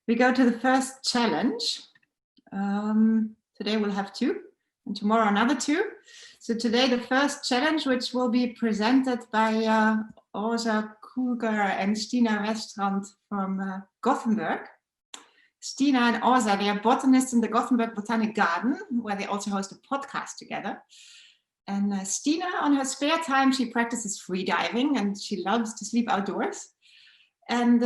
We go to the first challenge. Today we'll have 2, and tomorrow another 2. So today the first challenge, which will be presented by Åsa Krüger and Stina Weststrand from Gothenburg. Stina and Åsa, they are botanists in the Gothenburg Botanic Garden, where they also host a podcast together. And Stina, on her spare time, she practices freediving and she loves to sleep outdoors. And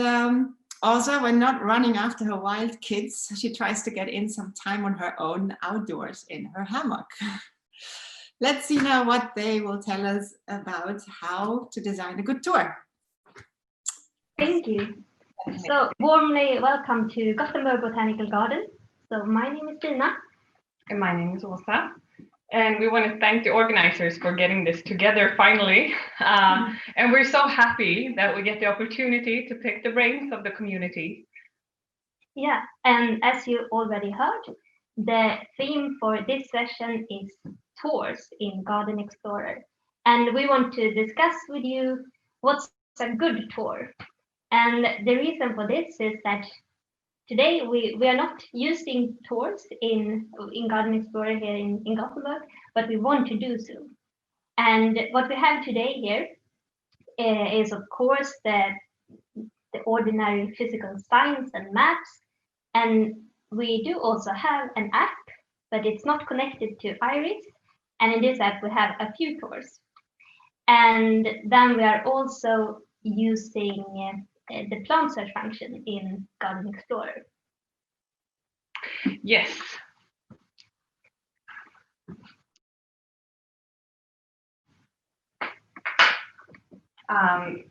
Åsa, when not running after her wild kids, she tries to get in some time on her own outdoors in her hammock. Let's see now what they will tell us about how to design a good tour. Thank you. So warmly welcome to Gothenburg Botanical Garden. So my name is Stina. And my name is Åsa. And we want to thank the organizers for getting this together finally. And we're so happy that we get the opportunity to pick the brains of the community. Yeah, and as you already heard, the theme for this session is tours in Garden Explorer. And we want to discuss with you what's a good tour. And the reason for this is that today we are not using tours in Garden Explorer here in Gothenburg, but we want to do so. And what we have today here is of course the ordinary physical signs and maps. And we do also have an app, but it's not connected to Iris. And in this app we have a few tours. And then we are also using the plant search function in Garden Explorer. Yes.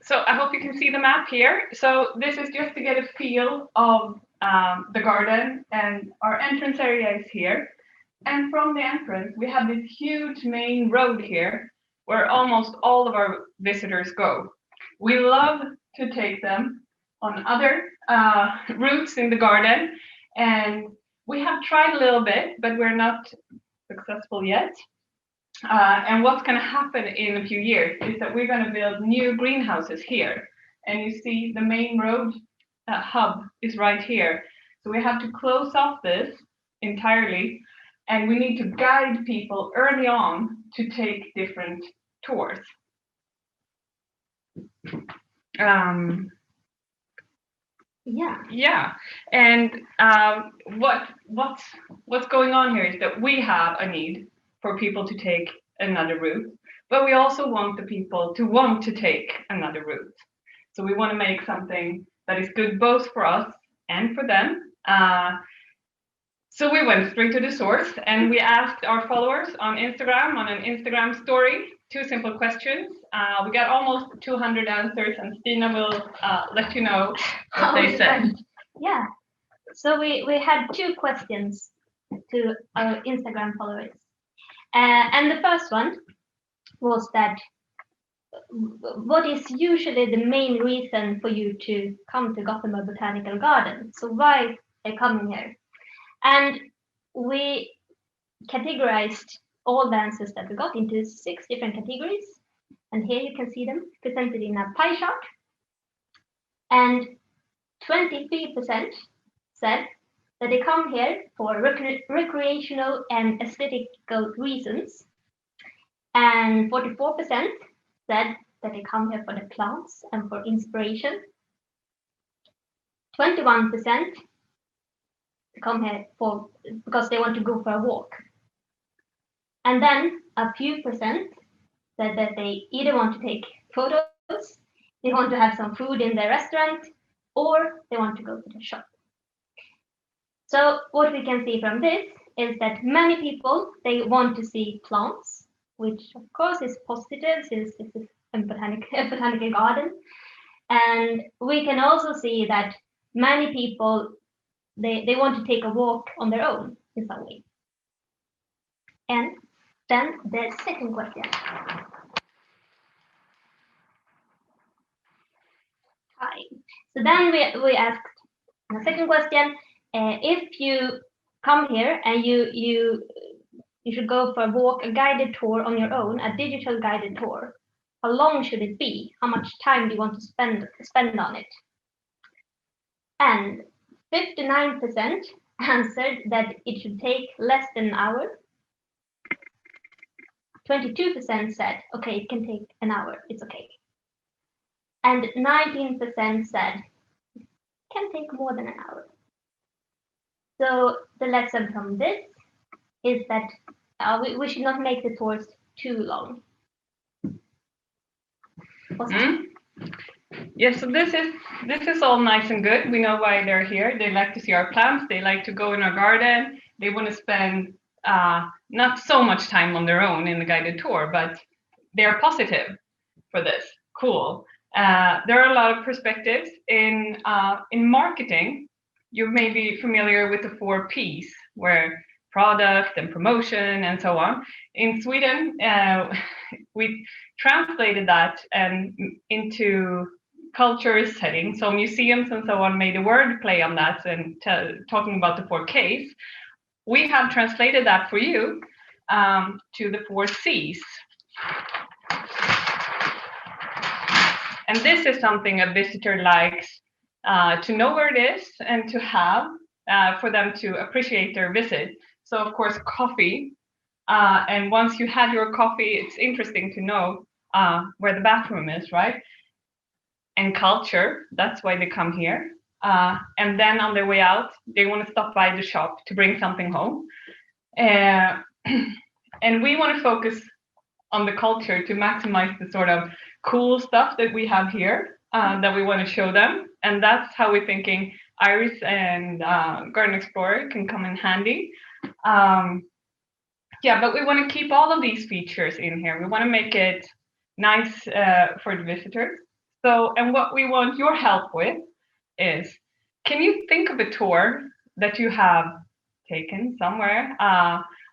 So I hope you can see the map here. So this is just to get a feel of the garden, and our entrance area is here. And from the entrance, we have this huge main road here where almost all of our visitors go. We love to take them on other routes in the garden, and we have tried a little bit, but we're not successful yet. And what's going to happen in a few years is that we're going to build new greenhouses here. And you see the main road hub is right here. So we have to close off this entirely, and we need to guide people early on to take different tours. Yeah, and what's going on here is that we have a need for people to take another route, but we also want the people to want to take another route. So we want to make something that is good both for us and for them. So we went straight to the source, and we asked our followers on Instagram, on an Instagram story, 2 simple questions. We got almost 200 answers, and Stina will let you know what they said. Yeah, so we had 2 questions to our Instagram followers. And the first one was that what is usually the main reason for you to come to Gothenburg Botanical Garden? So why are you coming here? And we categorized all the answers that we got into 6 different categories. And here you can see them presented in a pie chart. And 23% said that they come here for recreational and aesthetical reasons. And 44% said that they come here for the plants and for inspiration. 21% come here because they want to go for a walk. And then a few percent said that they either want to take photos, they want to have some food in their restaurant, or they want to go to the shop. So what we can see from this is that many people, they want to see plants, which of course is positive since this is a botanical garden. And we can also see that many people, they want to take a walk on their own in some way. And then the second question. Hi. So then we asked the second question, if you come here and you should go for a walk, a guided tour on your own, a digital guided tour, how long should it be? How much time do you want to spend on it? And 59% answered that it should take less than an hour. 22% said, okay, it can take an hour, it's okay. And 19% said, it can take more than an hour. So the lesson from this is that we should not make the tours too long. Yes, so this is all nice and good. We know why they're here. They like to see our plants. They like to go in our garden. They want to spend not so much time on their own in the guided tour, but they're positive for this. Cool. There are a lot of perspectives in marketing. You may be familiar with the 4 Ps, where product and promotion and so on. In Sweden, we translated that into culture setting. So museums and so on made a word play on that and talking about the 4 Ks. We have translated that for you to the 4 Cs. And this is something a visitor likes to know where it is and to have for them to appreciate their visit. So of course, coffee. And once you had your coffee, it's interesting to know where the bathroom is, right? And culture, that's why they come here. And then on their way out, they want to stop by the shop to bring something home. And we want to focus on the culture to maximize the sort of cool stuff that we have here that we want to show them. And that's how we're thinking Iris and Garden Explorer can come in handy. Yeah, but we want to keep all of these features in here. We want to make it nice for the visitors. So, and what we want your help with is, can you think of a tour that you have taken somewhere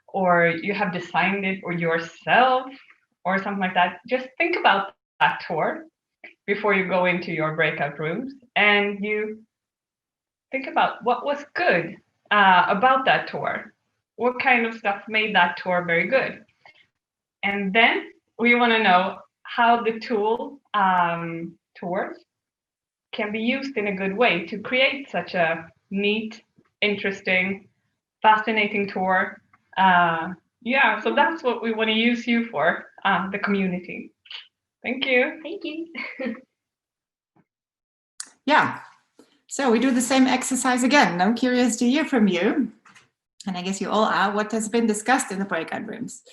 or you have designed it or yourself or something like that? Just think about that tour before you go into your breakout rooms and you think about what was good about that tour. What kind of stuff made that tour very good? And then we want to know how the tool tours can be used in a good way to create such a neat, interesting, fascinating tour. Yeah, so that's what we want to use you for, the community. Thank you. Thank you. Yeah, so we do the same exercise again. I'm curious to hear from you. And I guess you all are, what has been discussed in the breakout rooms.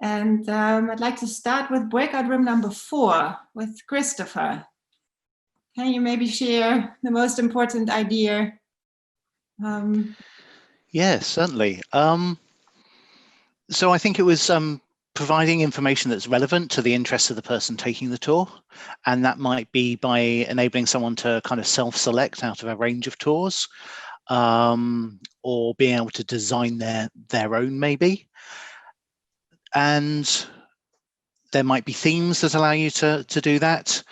And I'd like to start with breakout room number 4 with Christopher. Can you maybe share the most important idea? Yes, certainly. So I think it was providing information that's relevant to the interests of the person taking the tour. And that might be by enabling someone to kind of self-select out of a range of tours. Or being able to design their own maybe. And there might be themes that allow you to do that.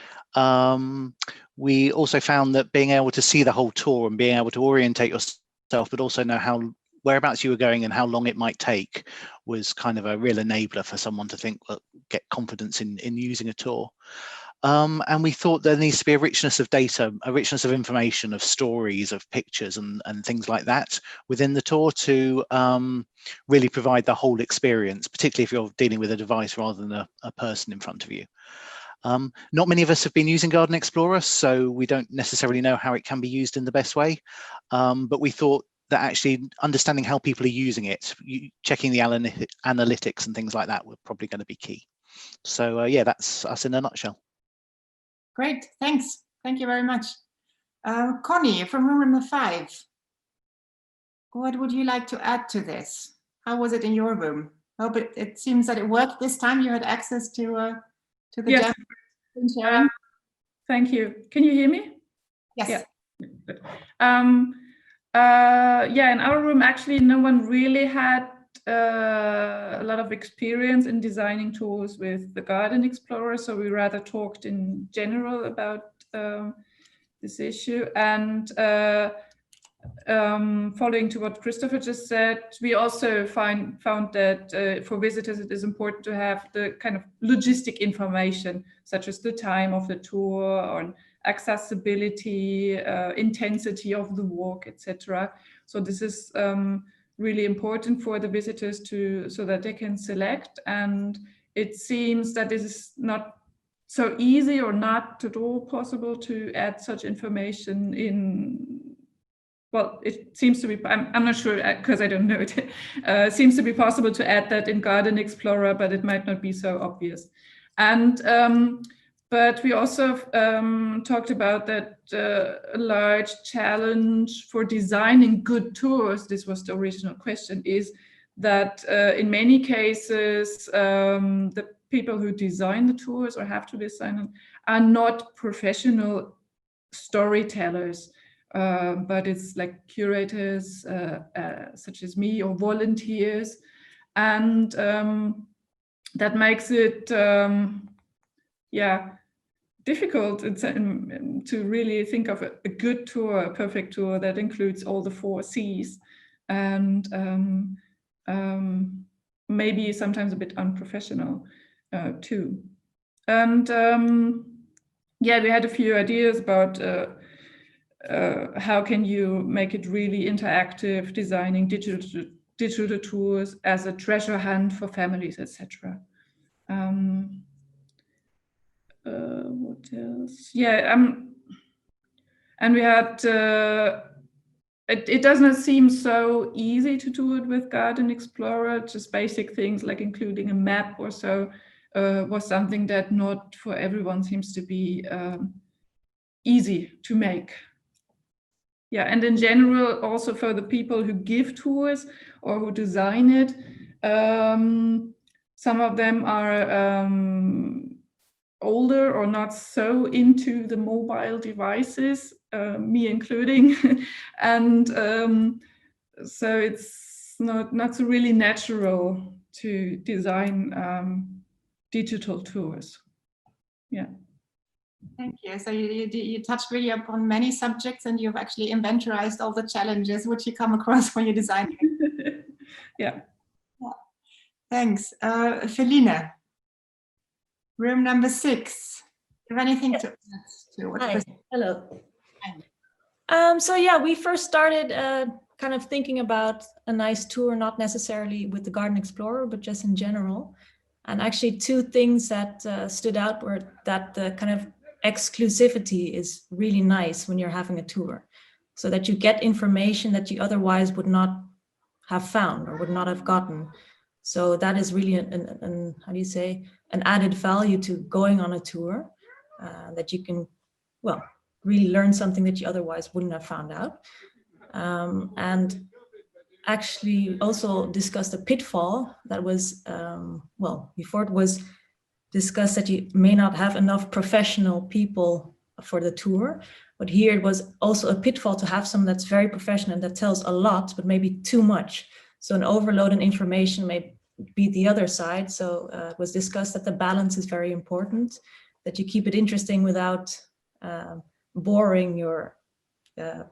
We also found that being able to see the whole tour and being able to orientate yourself, but also know whereabouts you were going and how long it might take was kind of a real enabler for someone to think, well, get confidence in using a tour. And we thought there needs to be a richness of data, a richness of information, of stories, of pictures and things like that within the tour to really provide the whole experience, particularly if you're dealing with a device rather than a person in front of you. Not many of us have been using Garden Explorer, so we don't necessarily know how it can be used in the best way. But we thought that actually understanding how people are using it, checking the analytics and things like that were probably going to be key. So yeah, that's us in a nutshell. Great, thanks. Thank you very much. Connie from room number 5. What would you like to add to this? How was it in your room? Hope it seems that it worked this time. You had access to the yes. sharing. Thank you. Can you hear me? Yes. Yeah. Good. Yeah, in our room, actually, no one really had a lot of experience in designing tools with the Garden Explorer, so we rather talked in general about this issue. And following to what Christopher just said, we also found that for visitors it is important to have the kind of logistic information, such as the time of the tour accessibility, intensity of the walk, etc. So this is really important for the visitors so that they can select. And it seems that this is not so easy or not at all possible to add such information in. Well, it seems to be, I'm not sure because I don't know it. It seems to be possible to add that in Garden Explorer, but it might not be so obvious. And but we also talked about that a large challenge for designing good tours, this was the original question, is that in many cases, the people who design the tours or have to design them are not professional storytellers. But it's like curators such as me or volunteers, and that makes it difficult to really think of a good tour, a perfect tour that includes all the 4 C's, and maybe sometimes a bit unprofessional too. And we had a few ideas about how can you make it really interactive, designing digital tours as a treasure hunt for families, etc. What else? And we had, it does not seem so easy to do it with Garden Explorer. Just basic things like including a map or so was something that not for everyone seems to be easy to make. Yeah, and in general, also for the people who give tours or who design it, some of them are older or not so into the mobile devices, me including, and so it's not so really natural to design digital tours. Yeah. Thank you. So you touched really upon many subjects, and you've actually inventorized all the challenges which you come across when you're designing. Yeah. Thanks. Feline, room number 6. Do you have anything to add to what? Hi. Hello. Hi. So yeah, we first started kind of thinking about a nice tour, not necessarily with the Garden Explorer, but just in general. And actually 2 things that stood out were that the kind of exclusivity is really nice when you're having a tour, so that you get information that you otherwise would not have found or would not have gotten. So that is really an how do you say, an added value to going on a tour, that you can, well, really learn something that you otherwise wouldn't have found out. And actually also discussed a pitfall that was, before it was discussed that you may not have enough professional people for the tour, but here it was also a pitfall to have someone that's very professional and that tells a lot, but maybe too much. So an overload in information may be the other side. So it was discussed that the balance is very important, that you keep it interesting without boring your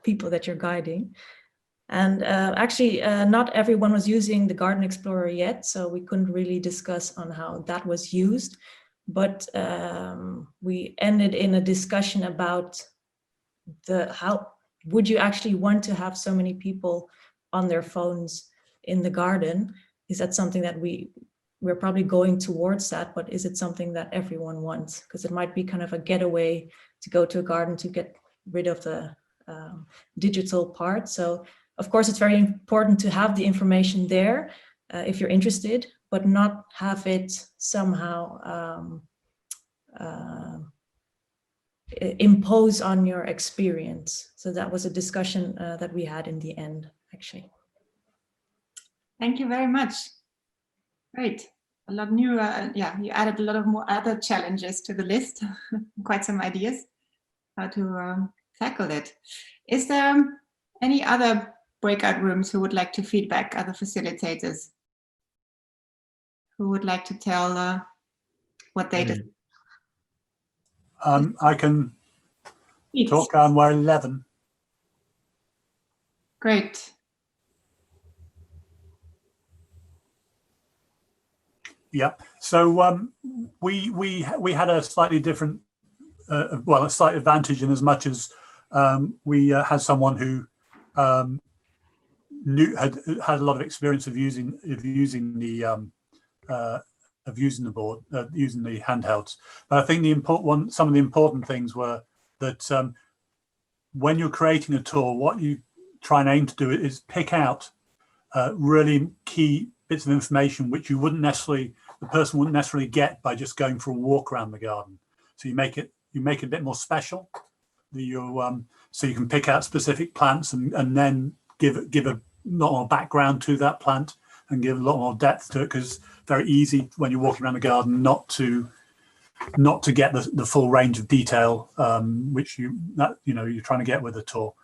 people that you're guiding. And actually, not everyone was using the Garden Explorer yet, so we couldn't really discuss on how that was used. But we ended in a discussion about how would you actually want to have so many people on their phones in the garden? Is that something that we're probably going towards that, but is it something that everyone wants? Because it might be kind of a getaway to go to a garden to get rid of the digital part. So of course, it's very important to have the information there if you're interested, but not have it somehow impose on your experience. So that was a discussion that we had in the end, actually. Thank you very much. Great. A lot new, you added a lot of more other challenges to the list. Quite some ideas how to tackle it. Is there any other breakout rooms who would like to feedback, other facilitators who would like to tell what they did? I can talk on where 11. Great. Yeah. So we had a slightly different well, a slight advantage in as much as we had someone who had a lot of experience of using the board, using the handhelds. But I think some of the important things were that when you're creating a tour, what you try and aim to do is pick out really key bits of information which the person wouldn't necessarily get by just going for a walk around the garden. So you make it a bit more special. So you can pick out specific plants and then give a lot more background to that plant and give a lot more depth to it, because it's very easy when you're walking around the garden not to get the full range of detail which you're trying to get with a tour.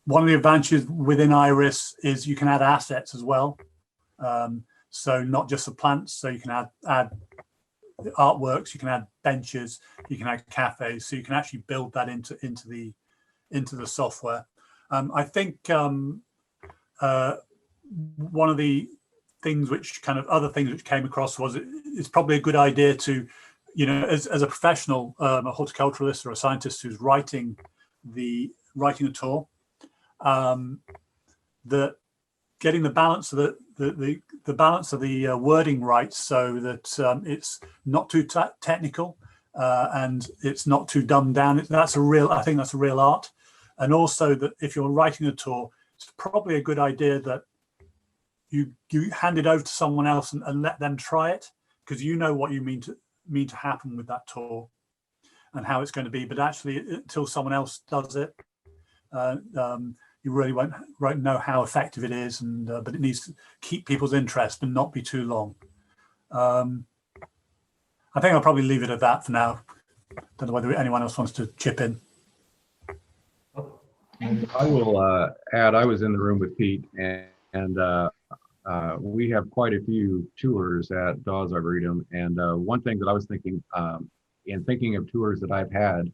One of the advantages within Iris is you can add assets as well. So not just the plants, so you can add artworks, you can add benches, you can add cafes, so you can actually build that into the software. I think one of the things which other things which came across was it's probably a good idea to, as a professional, a horticulturalist or a scientist who's writing a tour, that getting the balance of the balance of the wording right, so that it's not too technical and it's not too dumbed down. I think that's a real art. And also that if you're writing a tour, it's probably a good idea that you hand it over to someone else and let them try it, because you know what you mean to happen with that tour and how it's going to be. But actually, until someone else does it, you really won't know how effective it is. And but it needs to keep people's interest and not be too long. I think I'll probably leave it at that for now. Don't know whether anyone else wants to chip in. I will add, I was in the room with Pete, and we have quite a few tours at Dawes Arboretum. And one thing that I was thinking, in thinking of tours that I've had,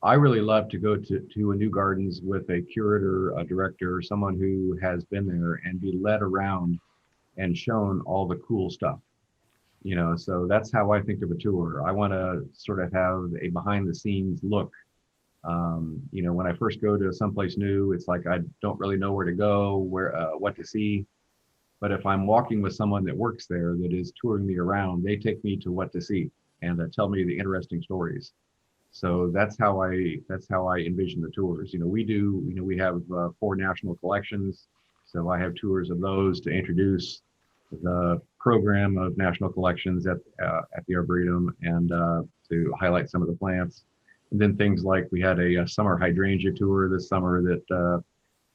I really love to go to a new gardens with a curator, a director, someone who has been there, and be led around and shown all the cool stuff. So that's how I think of a tour. I want to sort of have a behind the scenes look. When I first go to someplace new, it's like I don't really know where to go, what to see. But if I'm walking with someone that works there, that is touring me around, they take me to what to see and tell me the interesting stories. So that's how I envision the tours. We have 4 national collections, so I have tours of those to introduce the program of national collections at the Arboretum and to highlight some of the plants. And then things like we had a summer hydrangea tour this summer that,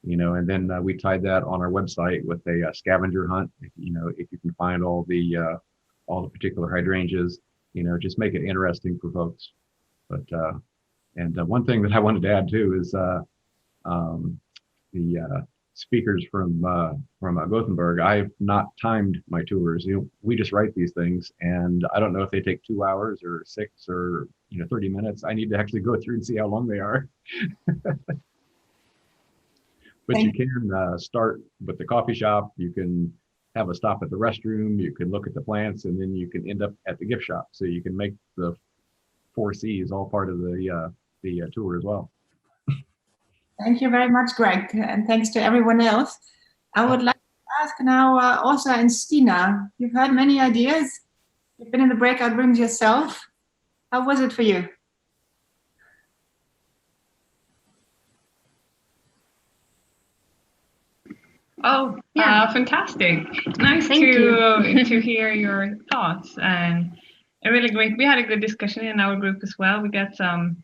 and then we tied that on our website with a scavenger hunt. If you can find all the particular hydrangeas, just make it interesting for folks. But and one thing that I wanted to add too is the speakers from Gothenburg. I've not timed my tours. We just write these things, and I don't know if they take 2 hours or 6 or 30 minutes. I need to actually go through and see how long they are. But you can start with the coffee shop. You can have a stop at the restroom. You can look at the plants, and then you can end up at the gift shop. So you can make the 4 C's all part of the tour as well. Thank you very much, Greg, and thanks to everyone else. I would like to ask now Åsa and Stina. You've heard many ideas. You've been in the breakout rooms yourself. How was it for you? Oh, yeah. Fantastic. Nice to hear your thoughts, and really great. We had a good discussion in our group as well. We got some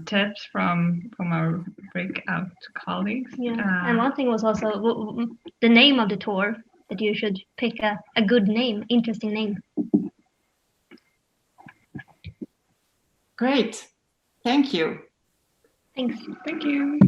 tips from our breakout colleagues. Yeah, and one thing was also the name of the tour, that you should pick a good name, interesting name. Great. Thank you. Thanks. Thank you.